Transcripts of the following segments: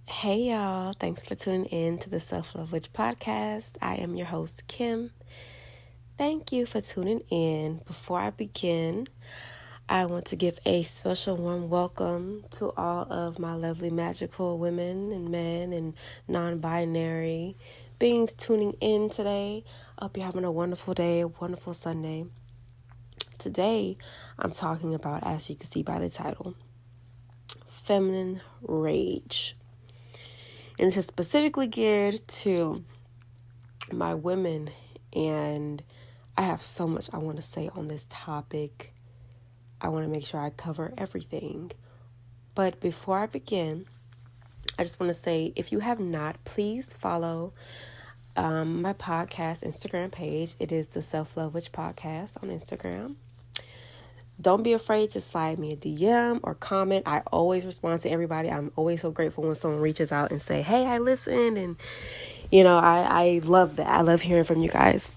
Hey y'all, thanks for tuning in to the Self-Love Witch podcast. I am your host, Kim. Thank you for tuning in. Before I begin, I want to give a special warm welcome to all of my lovely magical women and men and non-binary beings tuning in today. I hope you're having a wonderful day, a wonderful Sunday. Today, I'm talking about, as you can see by the title, feminine rage. And this is specifically geared to my women, and I have so much I want to say on this topic. I want to make sure I cover everything. But before I begin, I just want to say, if you have not, please follow my podcast Instagram page. It is the Self-Love Witch Podcast on Instagram. Don't be afraid to slide me a DM or comment. I always respond to everybody. I'm always so grateful when someone reaches out and say, hey, I listened. And, I love that. I love hearing from you guys.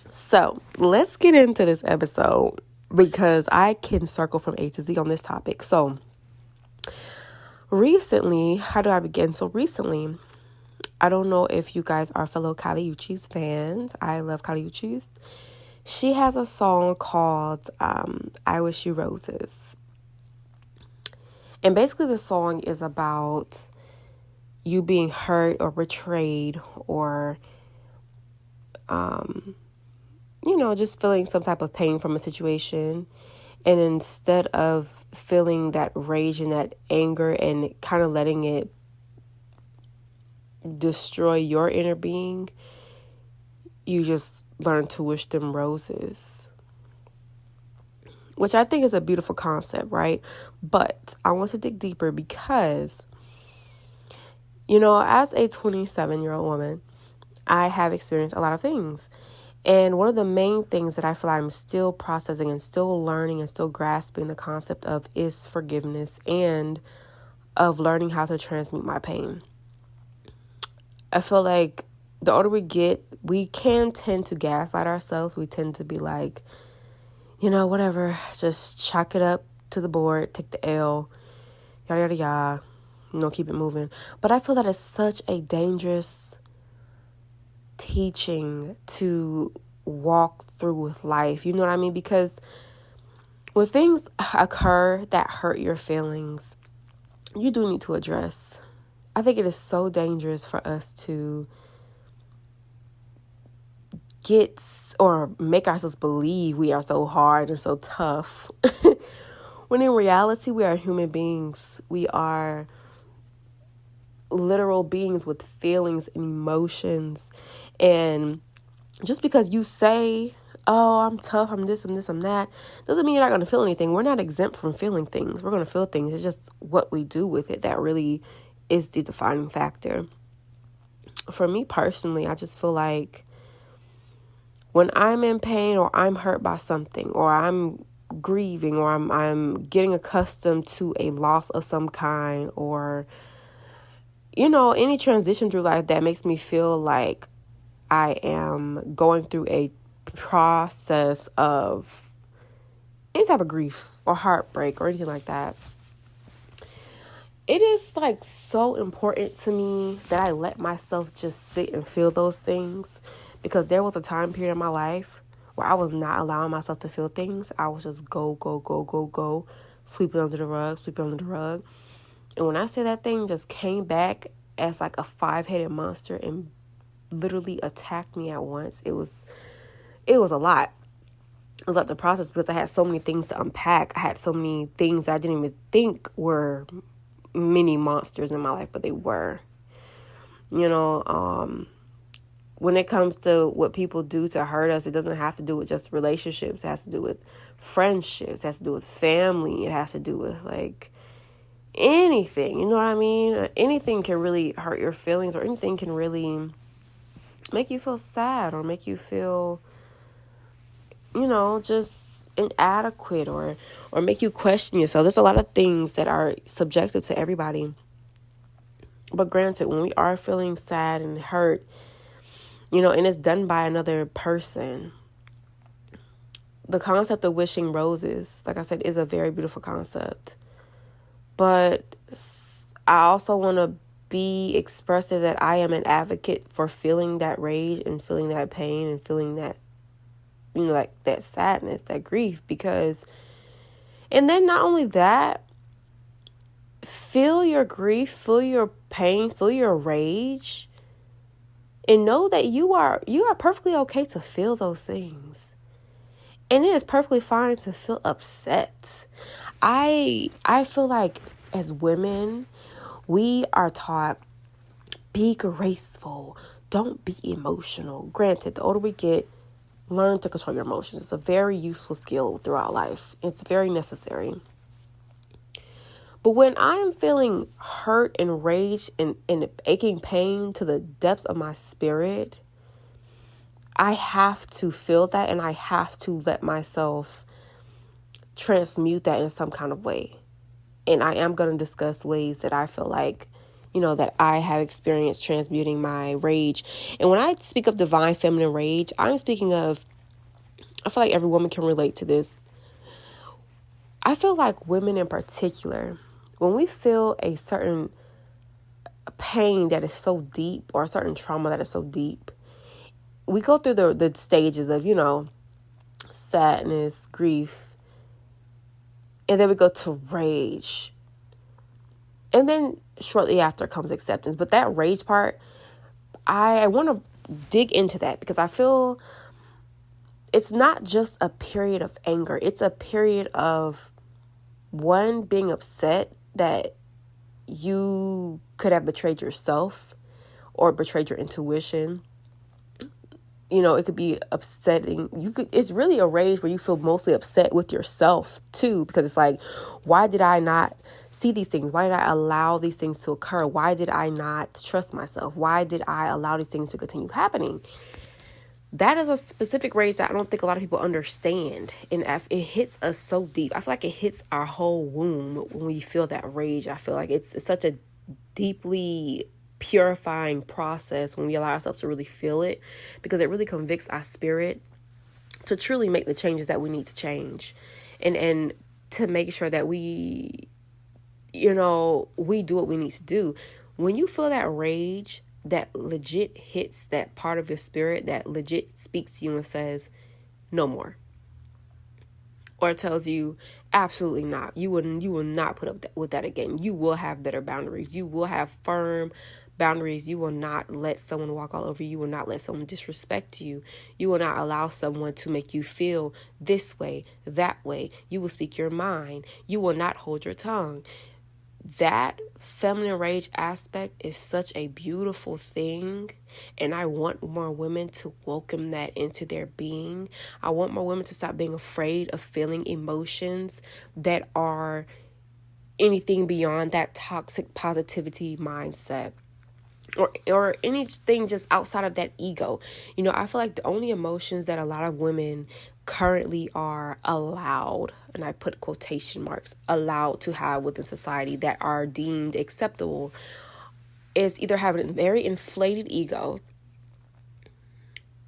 So let's get into this episode because I can circle from A to Z on this topic. So recently, how do I begin? So recently, I don't know if you guys are fellow Kali Uchis fans. I love Kali Uchis. She has a song called I Wish You Roses. And basically the song is about you being hurt or betrayed or, just feeling some type of pain from a situation. And instead of feeling that rage and that anger and kind of letting it destroy your inner being, you just learn to wish them roses, which I think is a beautiful concept, right? But I want to dig deeper because, as a 27-year-old woman, I have experienced a lot of things. And one of the main things that I feel I'm still processing and still learning and still grasping the concept of is forgiveness and of learning how to transmute my pain. I feel like the older we get, we can tend to gaslight ourselves. We tend to be like, whatever, just chalk it up to the board, take the L, yada, yada, yada, keep it moving. But I feel that it's such a dangerous teaching to walk through with life. You know what I mean? Because when things occur that hurt your feelings, you do need to address. I think it is so dangerous for us to get or make ourselves believe we are so hard and so tough. When in reality, we are human beings. We are literal beings with feelings and emotions. And just because you say, oh, I'm tough, I'm this, I'm this, I'm that, doesn't mean you're not going to feel anything. We're not exempt from feeling things. We're going to feel things. It's just what we do with it that really is the defining factor. For me personally, I just feel like when I'm in pain or I'm hurt by something or I'm grieving or I'm getting accustomed to a loss of some kind or, any transition through life that makes me feel like I am going through a process of any type of grief or heartbreak or anything like that, it is like so important to me that I let myself just sit and feel those things, because there was a time period in my life where I was not allowing myself to feel things. I was just go, sweep it under the rug. And when I say that thing just came back as like a 5-headed monster and literally attacked me at once, it was a lot. It was like the process because I had so many things to unpack. I had so many things I didn't even think were mini monsters in my life, but they were. When it comes to what people do to hurt us, it doesn't have to do with just relationships. It has to do with friendships. It has to do with family. It has to do with like anything. You know what I mean? Anything can really hurt your feelings, or anything can really make you feel sad or make you feel, just inadequate or make you question yourself. There's a lot of things that are subjective to everybody. But granted, when we are feeling sad and hurt, and it's done by another person, the concept of wishing roses, like I said, is a very beautiful concept. But I also want to be expressive that I am an advocate for feeling that rage and feeling that pain and feeling that, like that sadness, that grief, and then not only that, feel your grief, feel your pain, feel your rage, and know that you are perfectly okay to feel those things. And it is perfectly fine to feel upset. I feel like as women, we are taught, be graceful, don't be emotional. Granted, the older we get, learn to control your emotions. It's a very useful skill throughout life. It's very necessary. But when I am feeling hurt and rage and aching pain to the depths of my spirit, I have to feel that, and I have to let myself transmute that in some kind of way. And I am going to discuss ways that I feel like, that I have experienced transmuting my rage. And when I speak of divine feminine rage, I'm speaking of, I feel like every woman can relate to this. I feel like women in particular, when we feel a certain pain that is so deep, or a certain trauma that is so deep, we go through the stages of, sadness, grief, and then we go to rage. And then shortly after comes acceptance. But that rage part, I want to dig into that, because I feel it's not just a period of anger. It's a period of, one, being upset that you could have betrayed yourself or betrayed your intuition. It could be upsetting. It's really a rage where you feel mostly upset with yourself too, because it's like, why did I not see these things? Why did I allow these things to occur? Why did I not trust myself? Why did I allow these things to continue happening? That is a specific rage that I don't think a lot of people understand. And it hits us so deep. I feel like it hits our whole womb when we feel that rage. I feel like it's such a deeply purifying process when we allow ourselves to really feel it, because it really convicts our spirit to truly make the changes that we need to change, and to make sure that we do what we need to do. When you feel that rage that legit hits that part of your spirit, that legit speaks to you and says no more, or tells you absolutely not, you will not put up with that again. You will have better boundaries. You will have firm boundaries. You will not let someone walk all over you. You will not let someone disrespect you. You will not allow someone to make you feel this way, that way. You will speak your mind. You will not hold your tongue. That feminine rage aspect is such a beautiful thing, and I want more women to welcome that into their being. I want more women to stop being afraid of feeling emotions that are anything beyond that toxic positivity mindset, or anything just outside of that ego. I feel like the only emotions that a lot of women currently are allowed, and I put quotation marks, allowed to have within society that are deemed acceptable, is either having a very inflated ego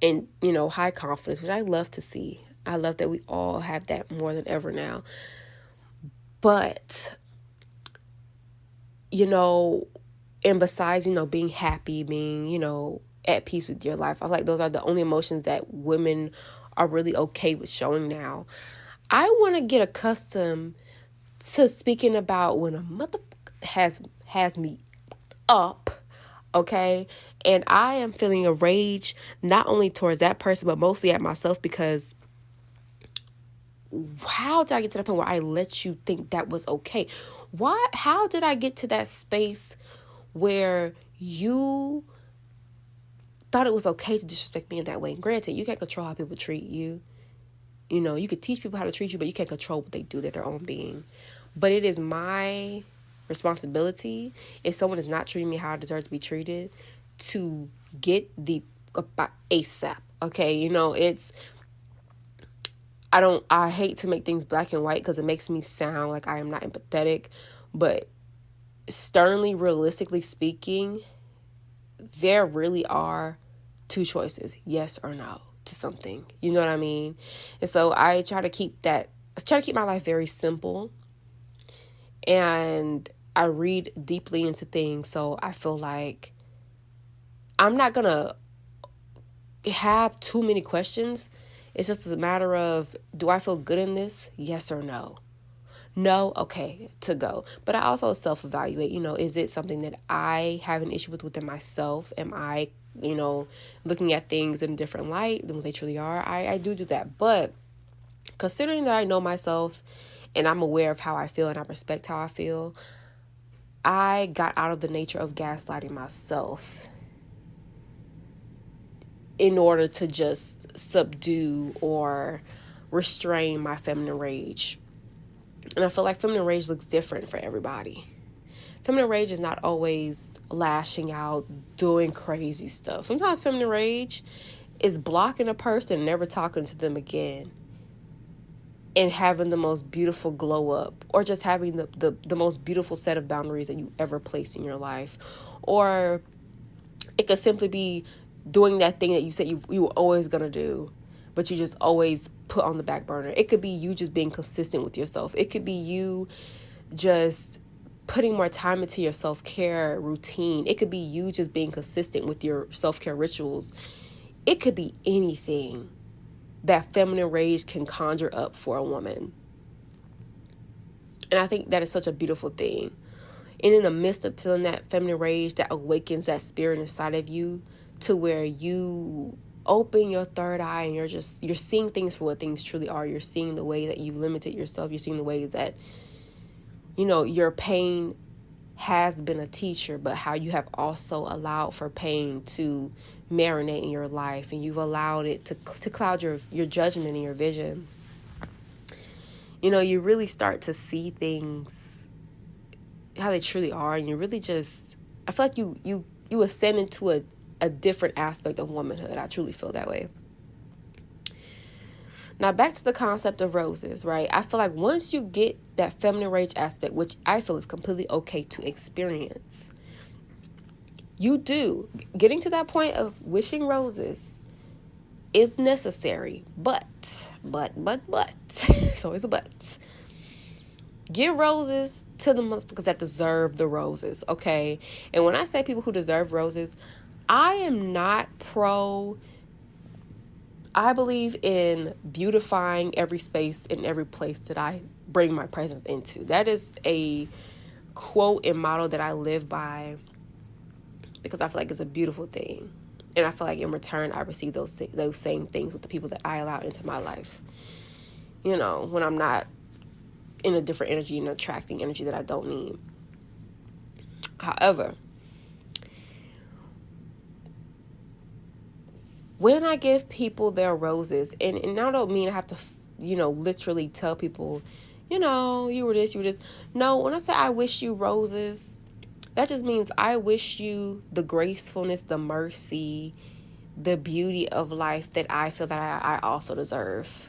and, high confidence, which I love to see. I love that we all have that more than ever now. But, and besides, being happy, being, at peace with your life, I feel like those are the only emotions that women are really okay with showing now. I want to get accustomed to speaking about when a motherfucker has me up, okay? And I am feeling a rage, not only towards that person, but mostly at myself, because how did I get to the point where I let you think that was okay? How did I get to that space where you thought it was okay to disrespect me in that way? And granted, you can't control how people treat you. You could teach people how to treat you, but you can't control what they do. They're their own being. But it is my responsibility, if someone is not treating me how I deserve to be treated, to get the ASAP. Okay, I hate to make things black and white, because it makes me sound like I am not empathetic, but sternly, realistically speaking, there really are two choices, yes or no to something. You know what I mean? And so I try to keep my life very simple. And I read deeply into things, so I feel like I'm not going to have too many questions. It's just a matter of, do I feel good in this? Yes or no? No, okay, to go. But I also self-evaluate, is it something that I have an issue with within myself? Am I, looking at things in a different light than what they truly are? I do that. But considering that I know myself and I'm aware of how I feel and I respect how I feel, I got out of the nature of gaslighting myself in order to just subdue or restrain my feminine rage. And I feel like feminine rage looks different for everybody. Feminine rage is not always lashing out, doing crazy stuff. Sometimes feminine rage is blocking a person and never talking to them again, and having the most beautiful glow up, or just having the most beautiful set of boundaries that you ever placed in your life. Or it could simply be doing that thing that you said you were always going to do, but you just always put on the back burner. It could be you just being consistent with yourself. It could be you just putting more time into your self-care routine. It could be you just being consistent with your self-care rituals. It could be anything that feminine rage can conjure up for a woman. And I think that is such a beautiful thing. And in the midst of feeling that feminine rage, that awakens that spirit inside of you to where you open your third eye and you're seeing things for what things truly are. You're seeing the way that you've limited yourself. You're seeing the ways that, your pain has been a teacher, but how you have also allowed for pain to marinate in your life, and you've allowed it to cloud your judgment and your vision. You really start to see things how they truly are, and you really just, I feel like you ascend into a different aspect of womanhood. I truly feel that way. Now, back to the concept of roses, right? I feel like once you get that feminine rage aspect, which I feel is completely okay to experience, getting to that point of wishing roses is necessary, but, so it's a but. Give roses to the motherfuckers that deserve the roses, okay? And when I say people who deserve roses, I am not I believe in beautifying every space and every place that I bring my presence into. That is a quote and motto that I live by, because I feel like it's a beautiful thing. And I feel like in return, I receive those same things with the people that I allow into my life. When I'm not in a different energy and attracting energy that I don't need. However, when I give people their roses, and I don't mean I have to, literally tell people, you were this, you were this. No, when I say I wish you roses, that just means I wish you the gracefulness, the mercy, the beauty of life that I feel that I also deserve.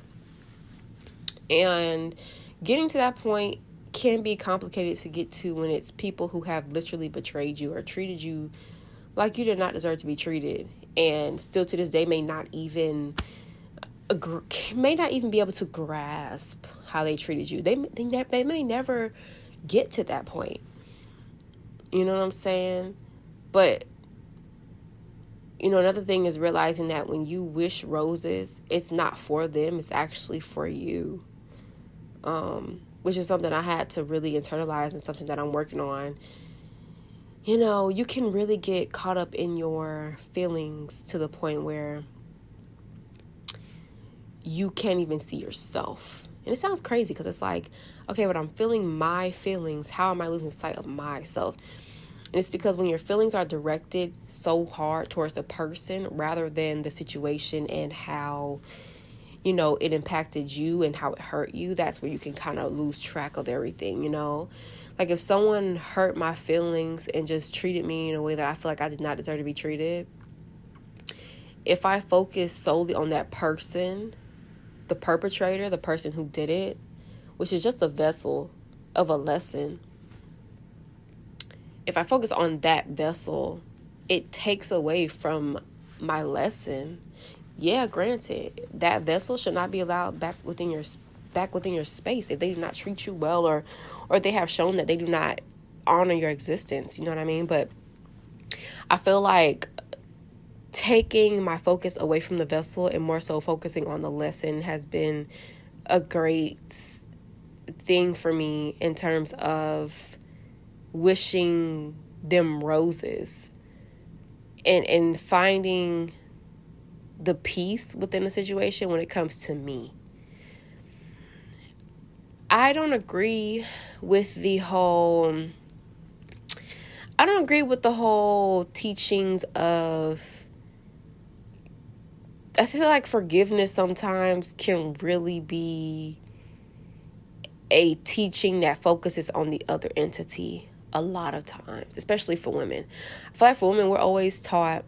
And getting to that point can be complicated to get to when it's people who have literally betrayed you or treated you like you did not deserve to be treated, and still to this day may not even be able to grasp how they treated you. They may never get to that point. You know what I'm saying? But another thing is realizing that when you wish roses, it's not for them, it's actually for you. Which is something I had to really internalize, and something that I'm working on. You can really get caught up in your feelings to the point where you can't even see yourself. And it sounds crazy because it's like, okay, but I'm feeling my feelings. How am I losing sight of myself? And it's because when your feelings are directed so hard towards the person rather than the situation and how, it impacted you and how it hurt you, that's where you can kind of lose track of everything, Like if someone hurt my feelings and just treated me in a way that I feel like I did not deserve to be treated, if I focus solely on that person, the perpetrator, the person who did it, which is just a vessel of a lesson, if I focus on that vessel, it takes away from my lesson. Yeah, granted, that vessel should not be allowed back within your space if they do not treat you well, or they have shown that they do not honor your existence. You know what I mean? But I feel like taking my focus away from the vessel and more so focusing on the lesson has been a great thing for me in terms of wishing them roses and finding the peace within the situation when it comes to me. I don't agree with the whole teachings of, I feel like forgiveness sometimes can really be a teaching that focuses on the other entity a lot of times, especially for women. I feel like for women, we're always taught,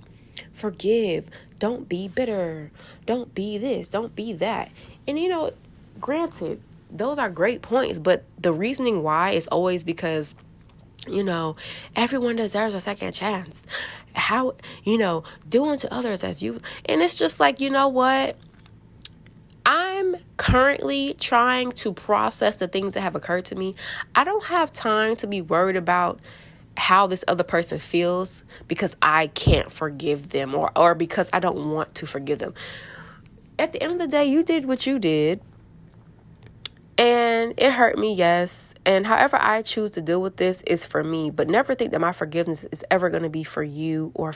forgive, don't be bitter, don't be this, don't be that. And, granted, those are great points, but the reasoning why is always because, everyone deserves a second chance. How, do unto others as you. And it's just like, you know what? I'm currently trying to process the things that have occurred to me. I don't have time to be worried about how this other person feels because I can't forgive them or because I don't want to forgive them. At the end of the day, you did what you did. And it hurt me, yes. And however I choose to deal with this is for me. But never think that my forgiveness is ever going to be for you or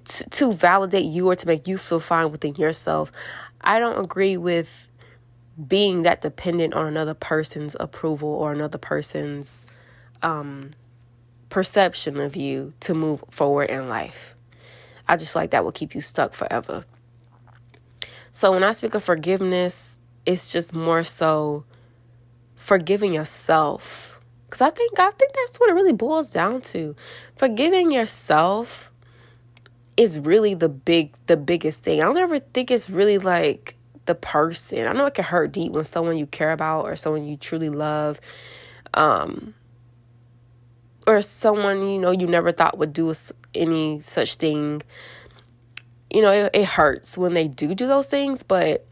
to validate you or to make you feel fine within yourself. I don't agree with being that dependent on another person's approval or another person's perception of you to move forward in life. I just feel like that will keep you stuck forever. So when I speak of forgiveness, it's just more so forgiving yourself. Because I think that's what it really boils down to. Forgiving yourself is really the biggest thing. I don't ever think it's really like the person. I know it can hurt deep when someone you care about or someone you truly love, or someone, you never thought would do any such thing. It hurts when they do those things, but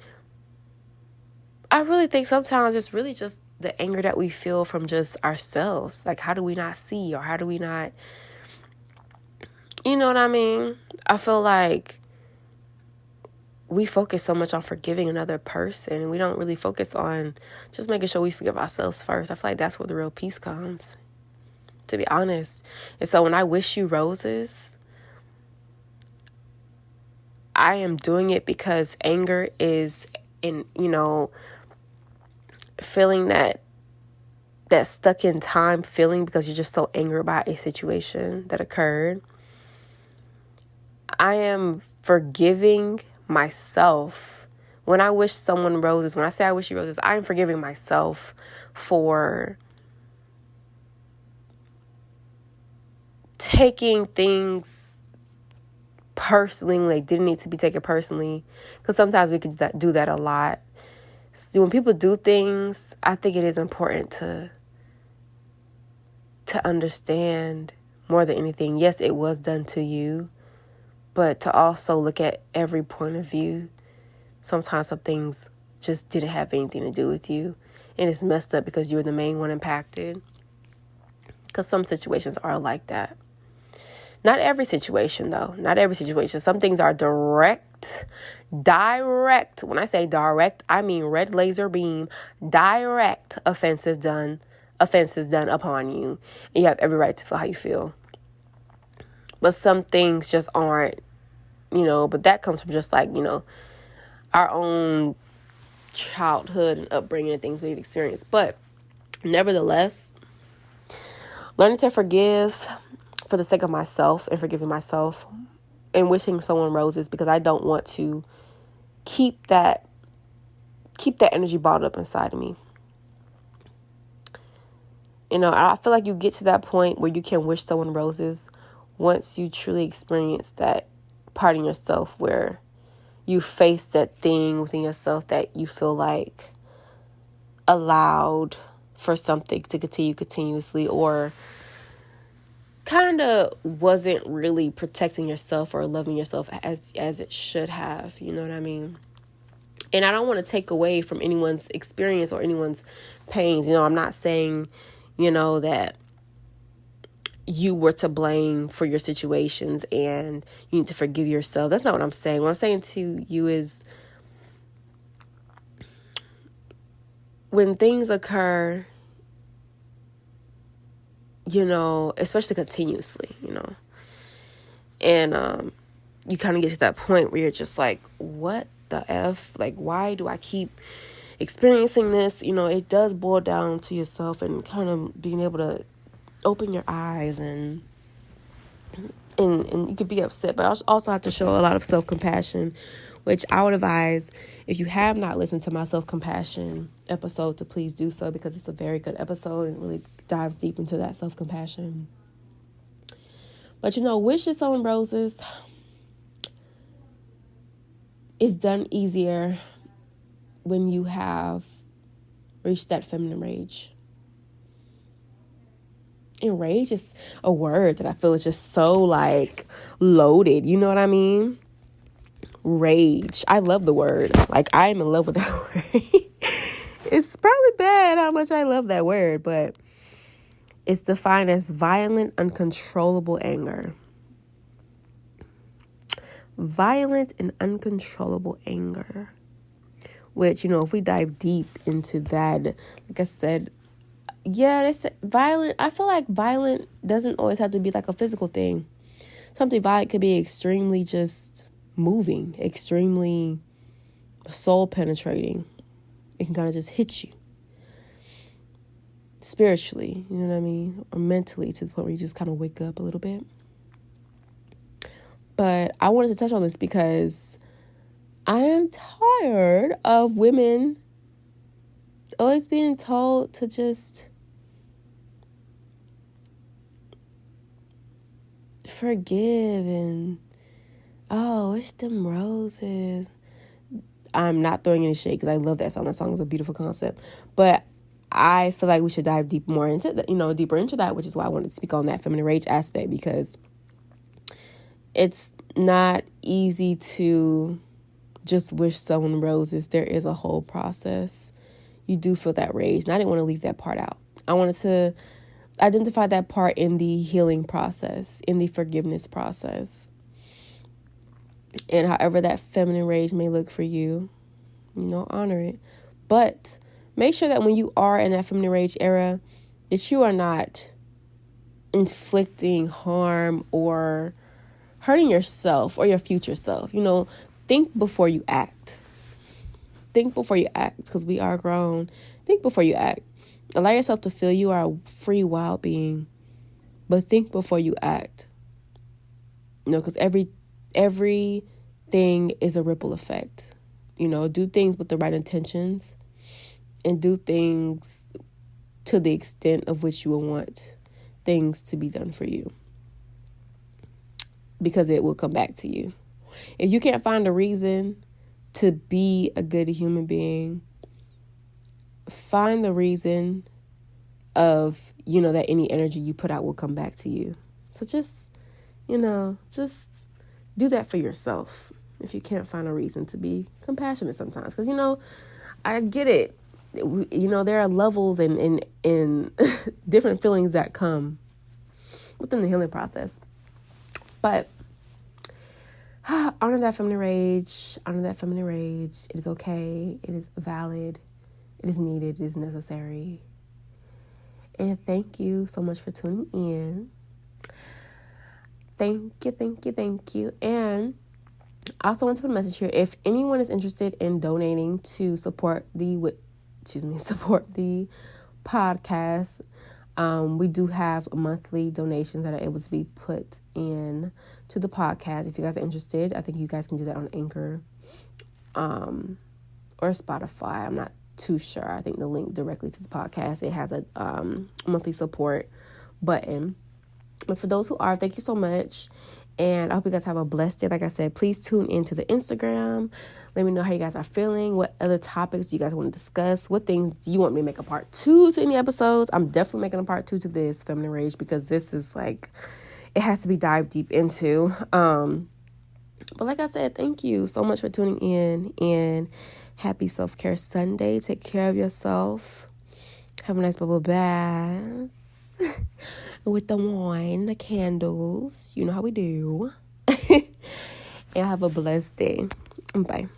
I really think sometimes it's really just the anger that we feel from just ourselves. Like, how do we not see, or how do we not, you know what I mean? I feel like we focus so much on forgiving another person, and we don't really focus on just making sure we forgive ourselves first. I feel like that's where the real peace comes, to be honest. And so when I wish you roses, I am doing it because anger is feeling that stuck in time feeling because you're just so angry about a situation that occurred. I am forgiving myself. When I wish someone roses, when I say I wish you roses, I am forgiving myself for taking things personally when they didn't need to be taken personally. Because sometimes we could do that a lot. So when people do things, I think it is important to understand more than anything. Yes, it was done to you, but to also look at every point of view. Sometimes some things just didn't have anything to do with you, and it's messed up because you were the main one impacted. Because some situations are like that. Not every situation, though. Not every situation. Some things are direct. When I say direct, I mean red laser beam, direct offenses done upon you. And you have every right to feel how you feel. But some things just aren't, but that comes from just like, our own childhood and upbringing and things we've experienced. But nevertheless, learning to forgive for the sake of myself and forgiving myself and wishing someone roses, because I don't want to keep that energy bottled up inside of me. I feel like you get to that point where you can wish someone roses once you truly experience that part in yourself where you face that thing within yourself that you feel like allowed for something to continue continuously, or kind of wasn't really protecting yourself or loving yourself as it should have. You know what I mean? And I don't want to take away from anyone's experience or anyone's pains. I'm not saying, that you were to blame for your situations and you need to forgive yourself. That's not what I'm saying. What I'm saying to you is when things occur, especially continuously, and you kind of get to that point where you're just like, what the F? Like, why do I keep experiencing this? It does boil down to yourself and kind of being able to open your eyes and you could be upset, but I also have to show a lot of self-compassion, which I would advise, if you have not listened to my self-compassion episode, to please do so, because it's a very good episode and really dives deep into that self-compassion. But wishes sowing roses is done easier when you have reached that feminine rage. And rage is a word that I feel is just so loaded. You know what I mean? Rage. I love the word. I'm in love with that word. It's probably bad how much I love that word, but it's defined as violent, uncontrollable anger. Violent and uncontrollable anger. Which, if we dive deep into that, like I said, it's violent. I feel like violent doesn't always have to be like a physical thing. Something violent could be extremely just moving, extremely soul penetrating. It can kind of just hit you spiritually, you know what I mean? Or mentally, to the point where you just kind of wake up a little bit. But I wanted to touch on this because I am tired of women always being told to just forgive and, wish them roses. I'm not throwing any shade because I love that song. That song is a beautiful concept. But I feel like we should dive deeper into that, which is why I wanted to speak on that feminine rage aspect, because it's not easy to just wish someone roses. There is a whole process. You do feel that rage. And I didn't want to leave that part out. I wanted to identify that part in the healing process, in the forgiveness process. And however that feminine rage may look for you, honor it. But make sure that when you are in that feminine rage era, that you are not inflicting harm or hurting yourself or your future self. Think before you act. Think before you act, because we are grown. Think before you act. Allow yourself to feel you are a free, wild being. But think before you act. Because everything is a ripple effect. Do things with the right intentions. And do things to the extent of which you will want things to be done for you. Because it will come back to you. If you can't find a reason to be a good human being, find the reason of, that any energy you put out will come back to you. So just do that for yourself. If you can't find a reason to be compassionate sometimes. Because, I get it. There are levels and different feelings that come within the healing process. But honor that feminine rage. Honor that feminine rage. It is okay. It is valid. It is needed. It is necessary. And thank you so much for tuning in. Thank you. And I also want to put a message here. If anyone is interested in donating to support the podcast, we do have monthly donations that are able to be put in to the podcast. If you guys are interested, I think you guys can do that on Anchor or Spotify. I'm not too sure. I think the link directly to the podcast, it has a monthly support button. But for those who are, thank you so much. And I hope you guys have a blessed day. Like I said, please tune into the Instagram. Let me know how you guys are feeling. What other topics do you guys want to discuss? What things do you want me to make a part 2 to any episodes? I'm definitely making a part 2 to this feminine rage, because this is it has to be dived deep into. But like I said, thank you so much for tuning in, and happy Self-Care Sunday. Take care of yourself. Have a nice bubble bath. with the wine, the candles. You know how we do. And have a blessed day. Bye.